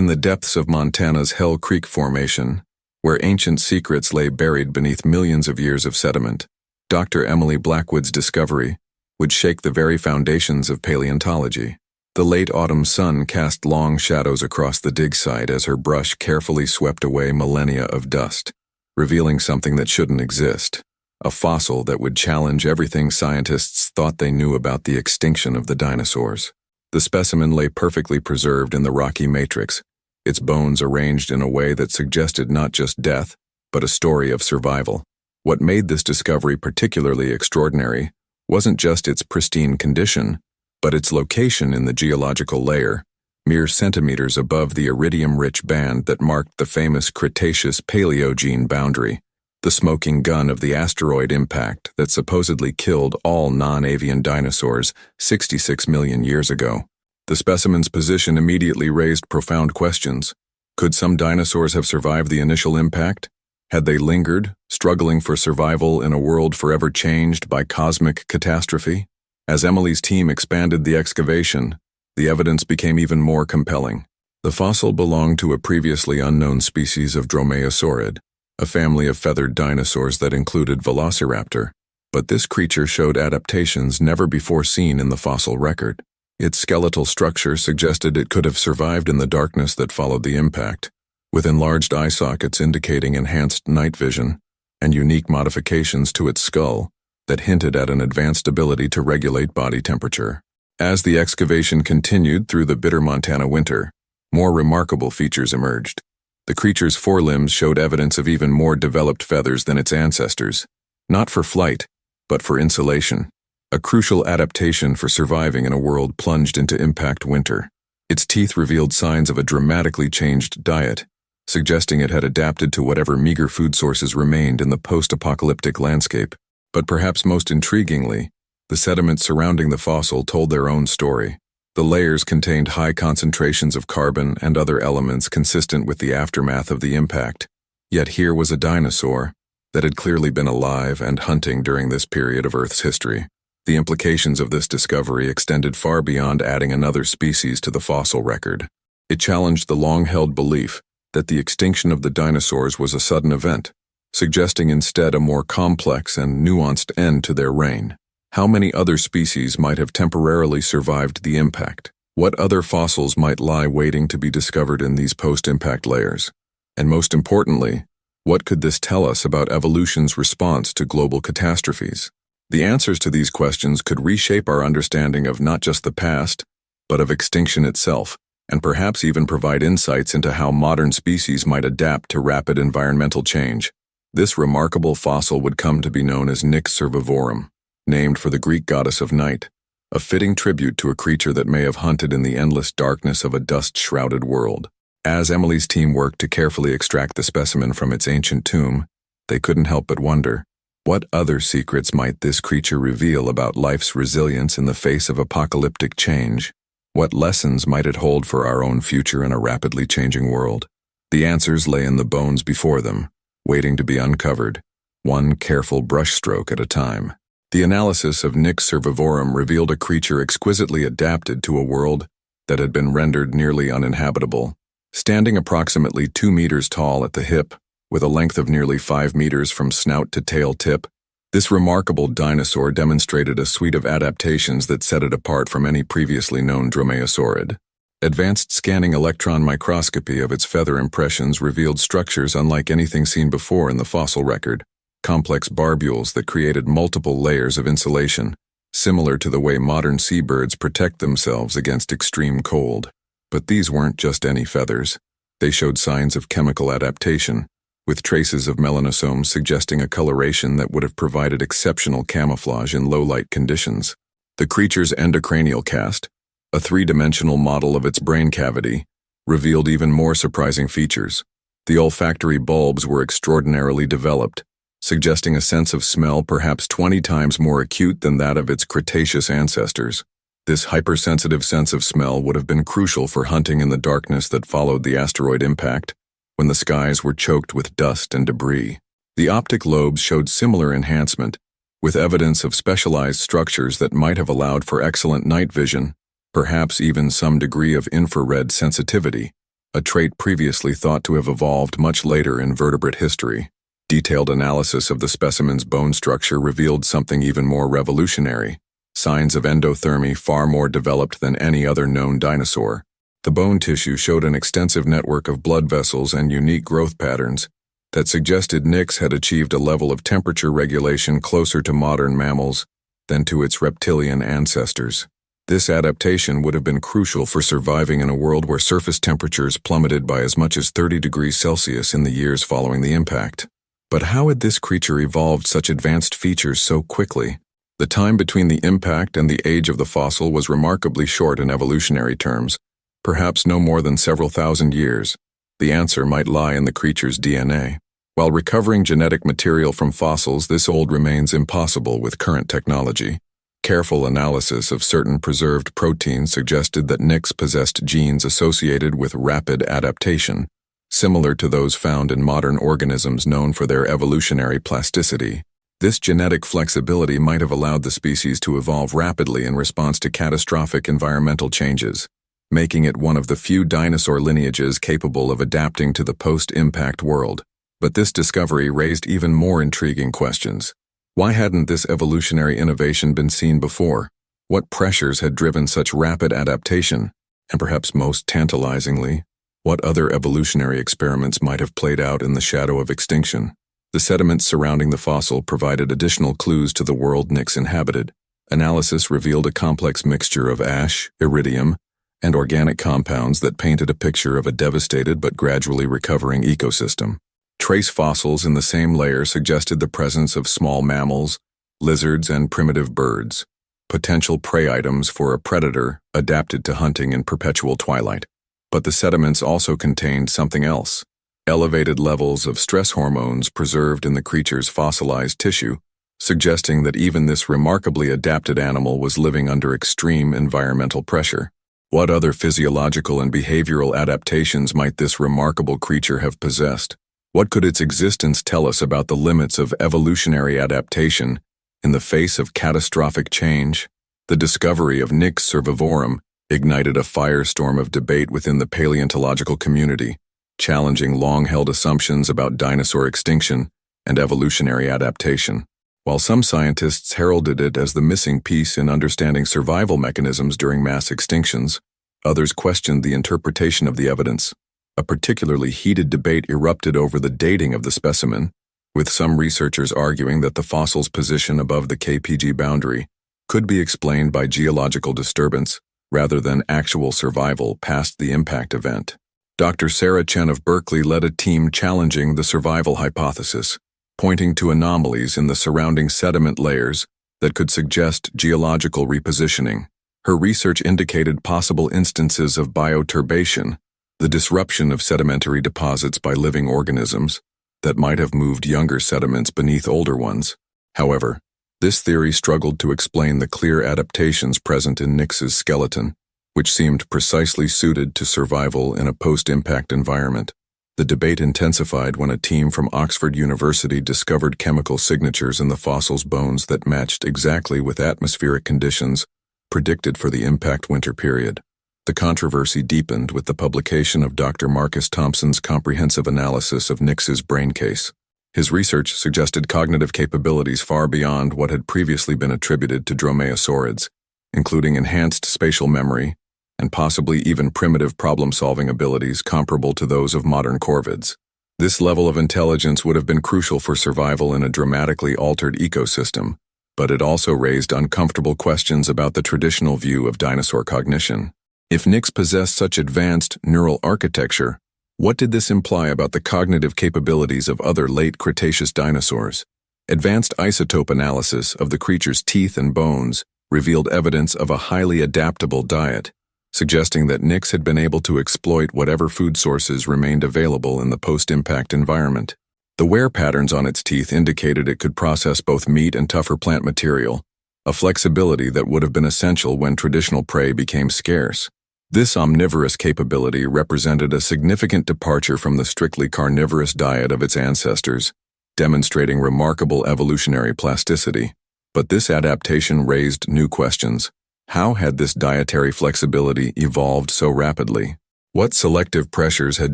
In the depths of Montana's Hell Creek Formation, where ancient secrets lay buried beneath millions of years of sediment, Dr. Emily Blackwood's discovery would shake the very foundations of paleontology. The late autumn sun cast long shadows across the dig site as her brush carefully swept away millennia of dust, revealing something that shouldn't exist, a fossil that would challenge everything scientists thought they knew about the extinction of the dinosaurs. The specimen lay perfectly preserved in the rocky matrix, its bones arranged in a way that suggested not just death, but a story of survival. What made this discovery particularly extraordinary wasn't just its pristine condition, but its location in the geological layer, mere centimeters above the iridium-rich band that marked the famous Cretaceous-Paleogene boundary, the smoking gun of the asteroid impact that supposedly killed all non-avian dinosaurs 66 million years ago. The specimen's position immediately raised profound questions. Could some dinosaurs have survived the initial impact? Had they lingered, struggling for survival in a world forever changed by cosmic catastrophe? As Emily's team expanded the excavation, the evidence became even more compelling. The fossil belonged to a previously unknown species of Dromaeosaurid, a family of feathered dinosaurs that included Velociraptor, but this creature showed adaptations never before seen in the fossil record. Its skeletal structure suggested it could have survived in the darkness that followed the impact, with enlarged eye sockets indicating enhanced night vision, and unique modifications to its skull that hinted at an advanced ability to regulate body temperature. As the excavation continued through the bitter Montana winter, more remarkable features emerged. The creature's forelimbs showed evidence of even more developed feathers than its ancestors, not for flight, but for insulation, a crucial adaptation for surviving in a world plunged into impact winter. Its teeth revealed signs of a dramatically changed diet, suggesting it had adapted to whatever meager food sources remained in the post-apocalyptic landscape. But perhaps most intriguingly, the sediments surrounding the fossil told their own story. The layers contained high concentrations of carbon and other elements consistent with the aftermath of the impact. Yet here was a dinosaur that had clearly been alive and hunting during this period of Earth's history. The implications of this discovery extended far beyond adding another species to the fossil record. It challenged the long-held belief that the extinction of the dinosaurs was a sudden event, suggesting instead a more complex and nuanced end to their reign. How many other species might have temporarily survived the impact? What other fossils might lie waiting to be discovered in these post-impact layers? And most importantly, what could this tell us about evolution's response to global catastrophes? The answers to these questions could reshape our understanding of not just the past, but of extinction itself, and perhaps even provide insights into how modern species might adapt to rapid environmental change. This remarkable fossil would come to be known as Nyx cervivorum, named for the Greek goddess of night, a fitting tribute to a creature that may have hunted in the endless darkness of a dust-shrouded world. As Emily's team worked to carefully extract the specimen from its ancient tomb, they couldn't help but wonder, what other secrets might this creature reveal about life's resilience in the face of apocalyptic change? What lessons might it hold for our own future in a rapidly changing world? The answers lay in the bones before them, waiting to be uncovered, one careful brushstroke at a time. The analysis of Nyx cervivorum revealed a creature exquisitely adapted to a world that had been rendered nearly uninhabitable. Standing approximately 2 meters tall at the hip, with a length of nearly 5 meters from snout to tail tip, this remarkable dinosaur demonstrated a suite of adaptations that set it apart from any previously known dromaeosaurid. Advanced scanning electron microscopy of its feather impressions revealed structures unlike anything seen before in the fossil record, complex barbules that created multiple layers of insulation, similar to the way modern seabirds protect themselves against extreme cold. But these weren't just any feathers. They showed signs of chemical adaptation, with traces of melanosomes suggesting a coloration that would have provided exceptional camouflage in low-light conditions. The creature's endocranial cast, a three-dimensional model of its brain cavity, revealed even more surprising features. The olfactory bulbs were extraordinarily developed, suggesting a sense of smell perhaps 20 times more acute than that of its Cretaceous ancestors. This hypersensitive sense of smell would have been crucial for hunting in the darkness that followed the asteroid impact, when the skies were choked with dust and debris. The optic lobes showed similar enhancement, with evidence of specialized structures that might have allowed for excellent night vision, perhaps even some degree of infrared sensitivity, a trait previously thought to have evolved much later in vertebrate history. Detailed analysis of the specimen's bone structure revealed something even more revolutionary: signs of endothermy far more developed than any other known dinosaur. The bone tissue showed an extensive network of blood vessels and unique growth patterns that suggested Nyx had achieved a level of temperature regulation closer to modern mammals than to its reptilian ancestors. This adaptation would have been crucial for surviving in a world where surface temperatures plummeted by as much as 30 degrees Celsius in the years following the impact. But how had this creature evolved such advanced features so quickly? The time between the impact and the age of the fossil was remarkably short in evolutionary terms, perhaps no more than several thousand years. The answer might lie in the creature's DNA. While recovering genetic material from fossils this old remains impossible with current technology, careful analysis of certain preserved proteins suggested that Nyx possessed genes associated with rapid adaptation, similar to those found in modern organisms known for their evolutionary plasticity. This genetic flexibility might have allowed the species to evolve rapidly in response to catastrophic environmental changes, making it one of the few dinosaur lineages capable of adapting to the post-impact world. But this discovery raised even more intriguing questions. Why hadn't this evolutionary innovation been seen before? What pressures had driven such rapid adaptation? And perhaps most tantalizingly, what other evolutionary experiments might have played out in the shadow of extinction? The sediments surrounding the fossil provided additional clues to the world Nyx inhabited. Analysis revealed a complex mixture of ash, iridium, and organic compounds that painted a picture of a devastated but gradually recovering ecosystem. Trace fossils in the same layer suggested the presence of small mammals, lizards, and primitive birds, potential prey items for a predator adapted to hunting in perpetual twilight. But the sediments also contained something else: elevated levels of stress hormones preserved in the creature's fossilized tissue, suggesting that even this remarkably adapted animal was living under extreme environmental pressure. What other physiological and behavioral adaptations might this remarkable creature have possessed? What could its existence tell us about the limits of evolutionary adaptation in the face of catastrophic change? The discovery of Nyx cervivorum ignited a firestorm of debate within the paleontological community, challenging long-held assumptions about dinosaur extinction and evolutionary adaptation. While some scientists heralded it as the missing piece in understanding survival mechanisms during mass extinctions, others questioned the interpretation of the evidence. A particularly heated debate erupted over the dating of the specimen, with some researchers arguing that the fossil's position above the KPG boundary could be explained by geological disturbance rather than actual survival past the impact event. Dr. Sarah Chen of Berkeley led a team challenging the survival hypothesis, pointing to anomalies in the surrounding sediment layers that could suggest geological repositioning. Her research indicated possible instances of bioturbation, the disruption of sedimentary deposits by living organisms that might have moved younger sediments beneath older ones. However, this theory struggled to explain the clear adaptations present in Nyx's skeleton, which seemed precisely suited to survival in a post-impact environment. The debate intensified when a team from Oxford University discovered chemical signatures in the fossil's bones that matched exactly with atmospheric conditions predicted for the impact winter period. The controversy deepened with the publication of Dr. Marcus Thompson's comprehensive analysis of Nyx's brain case. His research suggested cognitive capabilities far beyond what had previously been attributed to dromaeosaurids, including enhanced spatial memory and possibly even primitive problem-solving abilities comparable to those of modern corvids. This level of intelligence would have been crucial for survival in a dramatically altered ecosystem, but it also raised uncomfortable questions about the traditional view of dinosaur cognition. If Nyx possessed such advanced neural architecture, what did this imply about the cognitive capabilities of other late Cretaceous dinosaurs? Advanced isotope analysis of the creature's teeth and bones revealed evidence of a highly adaptable diet, suggesting that Nyx had been able to exploit whatever food sources remained available in the post-impact environment. The wear patterns on its teeth indicated it could process both meat and tougher plant material, a flexibility that would have been essential when traditional prey became scarce. This omnivorous capability represented a significant departure from the strictly carnivorous diet of its ancestors, demonstrating remarkable evolutionary plasticity. But this adaptation raised new questions. How had this dietary flexibility evolved so rapidly? What selective pressures had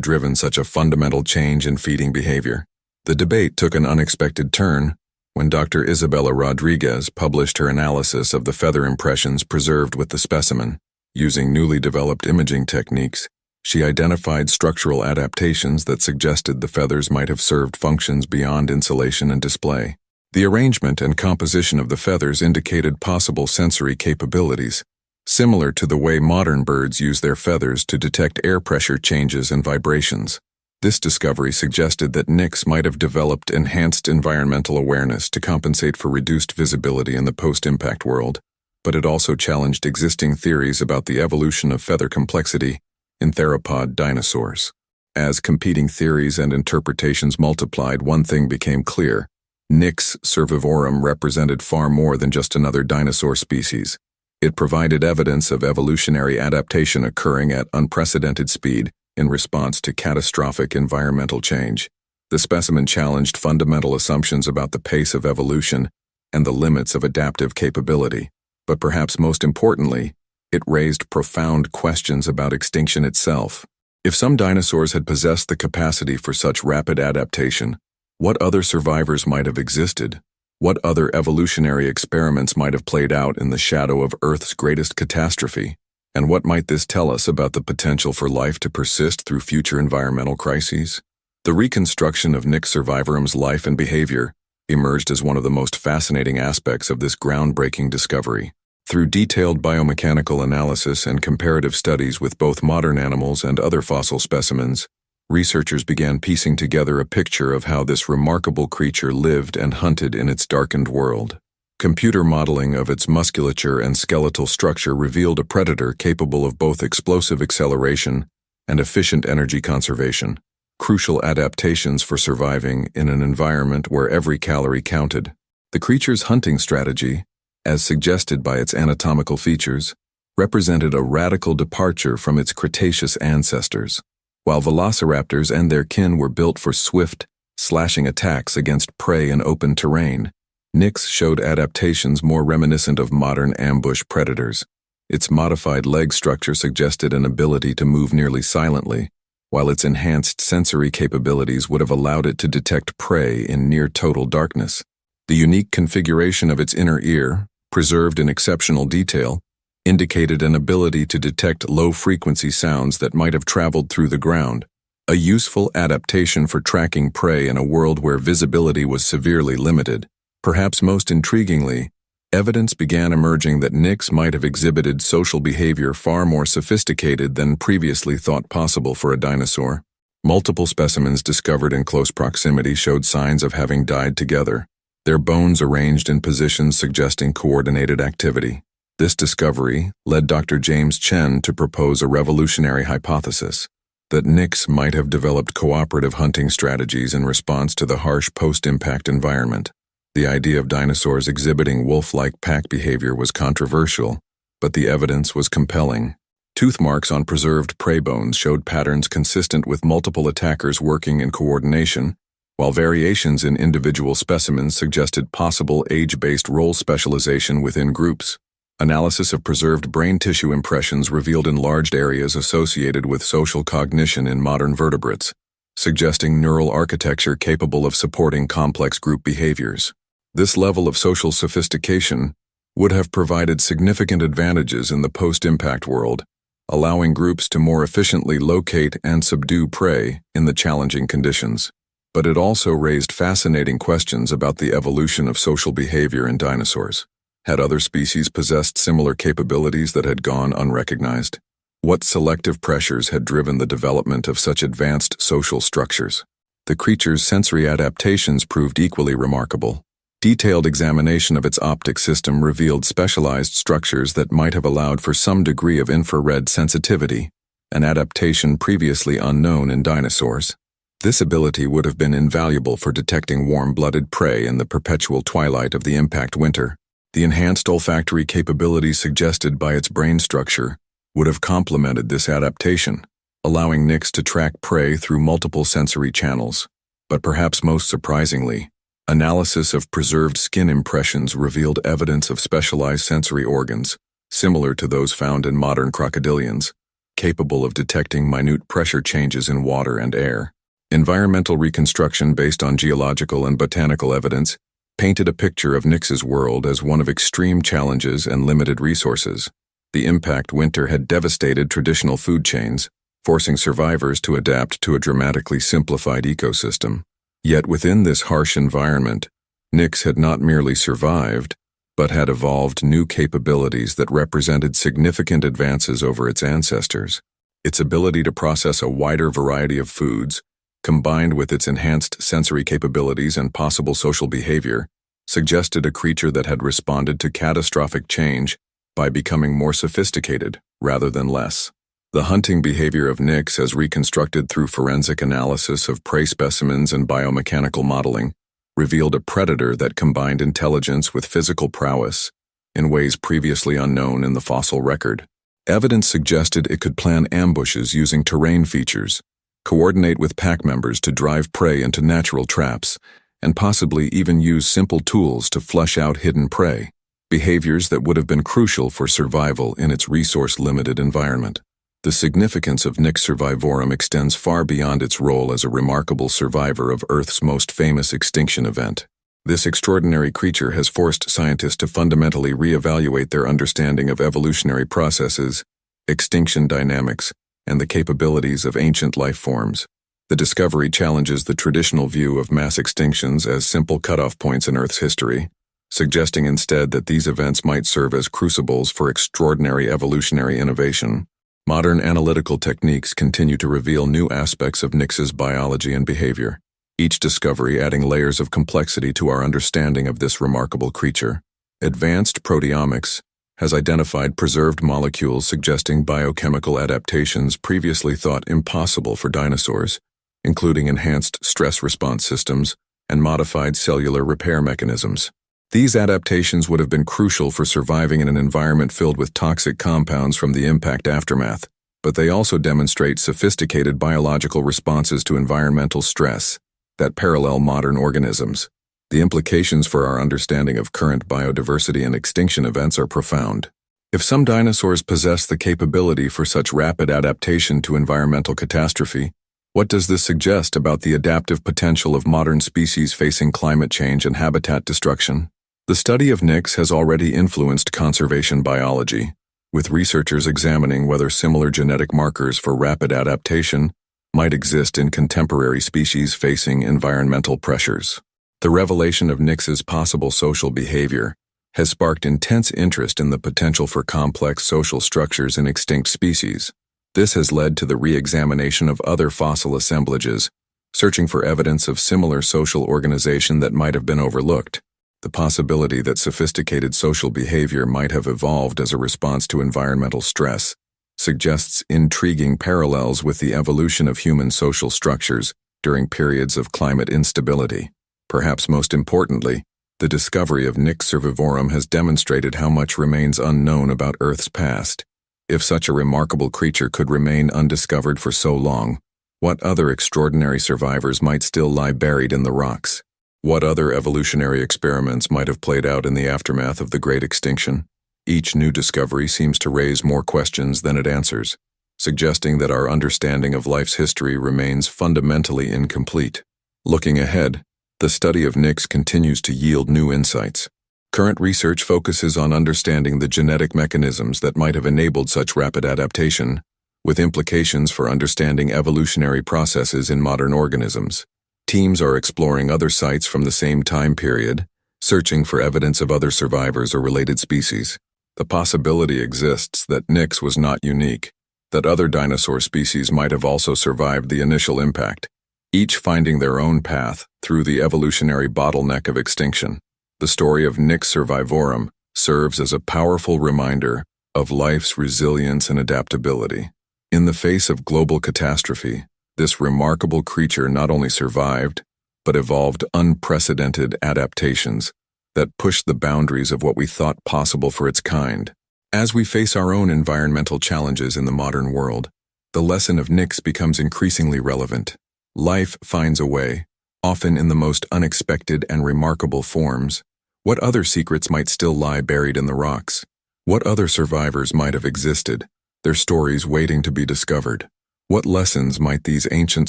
driven such a fundamental change in feeding behavior? The debate took an unexpected turn when Dr. Isabella Rodriguez published her analysis of the feather impressions preserved with the specimen. Using newly developed imaging techniques, she identified structural adaptations that suggested the feathers might have served functions beyond insulation and display. The arrangement and composition of the feathers indicated possible sensory capabilities, similar to the way modern birds use their feathers to detect air pressure changes and vibrations. This discovery suggested that Nix might have developed enhanced environmental awareness to compensate for reduced visibility in the post-impact world, but it also challenged existing theories about the evolution of feather complexity in theropod dinosaurs. As competing theories and interpretations multiplied, one thing became clear: Nix cervivorum represented far more than just another dinosaur species. It provided evidence of evolutionary adaptation occurring at unprecedented speed in response to catastrophic environmental change. The specimen challenged fundamental assumptions about the pace of evolution and the limits of adaptive capability. But perhaps most importantly, it raised profound questions about extinction itself. If some dinosaurs had possessed the capacity for such rapid adaptation, what other survivors might have existed? What other evolutionary experiments might have played out in the shadow of Earth's greatest catastrophe? And what might this tell us about the potential for life to persist through future environmental crises? The reconstruction of Nix cervivorum's life and behavior emerged as one of the most fascinating aspects of this groundbreaking discovery. Through detailed biomechanical analysis and comparative studies with both modern animals and other fossil specimens, researchers began piecing together a picture of how this remarkable creature lived and hunted in its darkened world. Computer modeling of its musculature and skeletal structure revealed a predator capable of both explosive acceleration and efficient energy conservation, crucial adaptations for surviving in an environment where every calorie counted. The creature's hunting strategy, as suggested by its anatomical features, represented a radical departure from its Cretaceous ancestors. While velociraptors and their kin were built for swift, slashing attacks against prey in open terrain, Nix showed adaptations more reminiscent of modern ambush predators. Its modified leg structure suggested an ability to move nearly silently, while its enhanced sensory capabilities would have allowed it to detect prey in near-total darkness. The unique configuration of its inner ear, preserved in exceptional detail, indicated an ability to detect low-frequency sounds that might have traveled through the ground, a useful adaptation for tracking prey in a world where visibility was severely limited. Perhaps most intriguingly, evidence began emerging that Nix might have exhibited social behavior far more sophisticated than previously thought possible for a dinosaur. Multiple specimens discovered in close proximity showed signs of having died together, their bones arranged in positions suggesting coordinated activity. This discovery led Dr. James Chen to propose a revolutionary hypothesis that Nix might have developed cooperative hunting strategies in response to the harsh post-impact environment. The idea of dinosaurs exhibiting wolf-like pack behavior was controversial, but the evidence was compelling. Tooth marks on preserved prey bones showed patterns consistent with multiple attackers working in coordination, while variations in individual specimens suggested possible age-based role specialization within groups. Analysis of preserved brain tissue impressions revealed enlarged areas associated with social cognition in modern vertebrates, suggesting neural architecture capable of supporting complex group behaviors. This level of social sophistication would have provided significant advantages in the post-impact world, allowing groups to more efficiently locate and subdue prey in the challenging conditions. But it also raised fascinating questions about the evolution of social behavior in dinosaurs. Had other species possessed similar capabilities that had gone unrecognized? What selective pressures had driven the development of such advanced social structures? The creature's sensory adaptations proved equally remarkable. Detailed examination of its optic system revealed specialized structures that might have allowed for some degree of infrared sensitivity, an adaptation previously unknown in dinosaurs. This ability would have been invaluable for detecting warm-blooded prey in the perpetual twilight of the impact winter. The enhanced olfactory capabilities suggested by its brain structure would have complemented this adaptation, allowing Nix to track prey through multiple sensory channels. But perhaps most surprisingly, analysis of preserved skin impressions revealed evidence of specialized sensory organs, similar to those found in modern crocodilians. capable of detecting minute pressure changes in water and air. Environmental reconstruction based on geological and botanical evidence painted a picture of Nyx's world as one of extreme challenges and limited resources. The impact winter had devastated traditional food chains, forcing survivors to adapt to a dramatically simplified ecosystem. Yet within this harsh environment, Nyx had not merely survived, but had evolved new capabilities that represented significant advances over its ancestors. Its ability to process a wider variety of foods, combined with its enhanced sensory capabilities and possible social behavior, suggested a creature that had responded to catastrophic change by becoming more sophisticated rather than less. The hunting behavior of Nyx, as reconstructed through forensic analysis of prey specimens and biomechanical modeling, revealed a predator that combined intelligence with physical prowess in ways previously unknown in the fossil record. Evidence suggested it could plan ambushes using terrain features, coordinate with pack members to drive prey into natural traps, and possibly even use simple tools to flush out hidden prey, behaviors that would have been crucial for survival in its resource-limited environment. The significance of Nyx survivorum extends far beyond its role as a remarkable survivor of Earth's most famous extinction event. This extraordinary creature has forced scientists to fundamentally reevaluate their understanding of evolutionary processes, extinction dynamics, and the capabilities of ancient life forms. The discovery challenges the traditional view of mass extinctions as simple cutoff points in Earth's history, suggesting instead that these events might serve as crucibles for extraordinary evolutionary innovation. Modern analytical techniques continue to reveal new aspects of Nyx's biology and behavior, each discovery adding layers of complexity to our understanding of this remarkable creature. Advanced proteomics has identified preserved molecules suggesting biochemical adaptations previously thought impossible for dinosaurs, including enhanced stress response systems and modified cellular repair mechanisms. These adaptations would have been crucial for surviving in an environment filled with toxic compounds from the impact aftermath, but they also demonstrate sophisticated biological responses to environmental stress that parallel modern organisms. The implications for our understanding of current biodiversity and extinction events are profound. If some dinosaurs possess the capability for such rapid adaptation to environmental catastrophe, what does this suggest about the adaptive potential of modern species facing climate change and habitat destruction? The study of Nyx has already influenced conservation biology, with researchers examining whether similar genetic markers for rapid adaptation might exist in contemporary species facing environmental pressures. The revelation of Nyx's possible social behavior has sparked intense interest in the potential for complex social structures in extinct species. This has led to the re-examination of other fossil assemblages, searching for evidence of similar social organization that might have been overlooked. The possibility that sophisticated social behavior might have evolved as a response to environmental stress suggests intriguing parallels with the evolution of human social structures during periods of climate instability. Perhaps most importantly, the discovery of Nyx survivorum has demonstrated how much remains unknown about Earth's past. If such a remarkable creature could remain undiscovered for so long, what other extraordinary survivors might still lie buried in the rocks? What other evolutionary experiments might have played out in the aftermath of the Great Extinction? Each new discovery seems to raise more questions than it answers, suggesting that our understanding of life's history remains fundamentally incomplete. Looking ahead, the study of Nyx continues to yield new insights. Current research focuses on understanding the genetic mechanisms that might have enabled such rapid adaptation, with implications for understanding evolutionary processes in modern organisms. Teams are exploring other sites from the same time period, searching for evidence of other survivors or related species. The possibility exists that Nyx was not unique, that other dinosaur species might have also survived the initial impact, each finding their own path through the evolutionary bottleneck of extinction. The story of Nyx survivorum serves as a powerful reminder of life's resilience and adaptability. In the face of global catastrophe, this remarkable creature not only survived, but evolved unprecedented adaptations that pushed the boundaries of what we thought possible for its kind. As we face our own environmental challenges in the modern world, the lesson of Nyx becomes increasingly relevant. Life finds a way, often in the most unexpected and remarkable forms. What other secrets might still lie buried in the rocks? What other survivors might have existed, their stories waiting to be discovered. What lessons might these ancient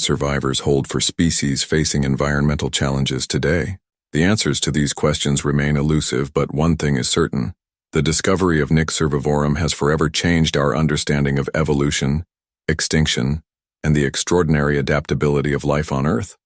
survivors hold for species facing environmental challenges today? The answers to these questions remain elusive, but one thing is certain. The discovery of Nyx cervivorum has forever changed our understanding of evolution, extinction, and the extraordinary adaptability of life on Earth.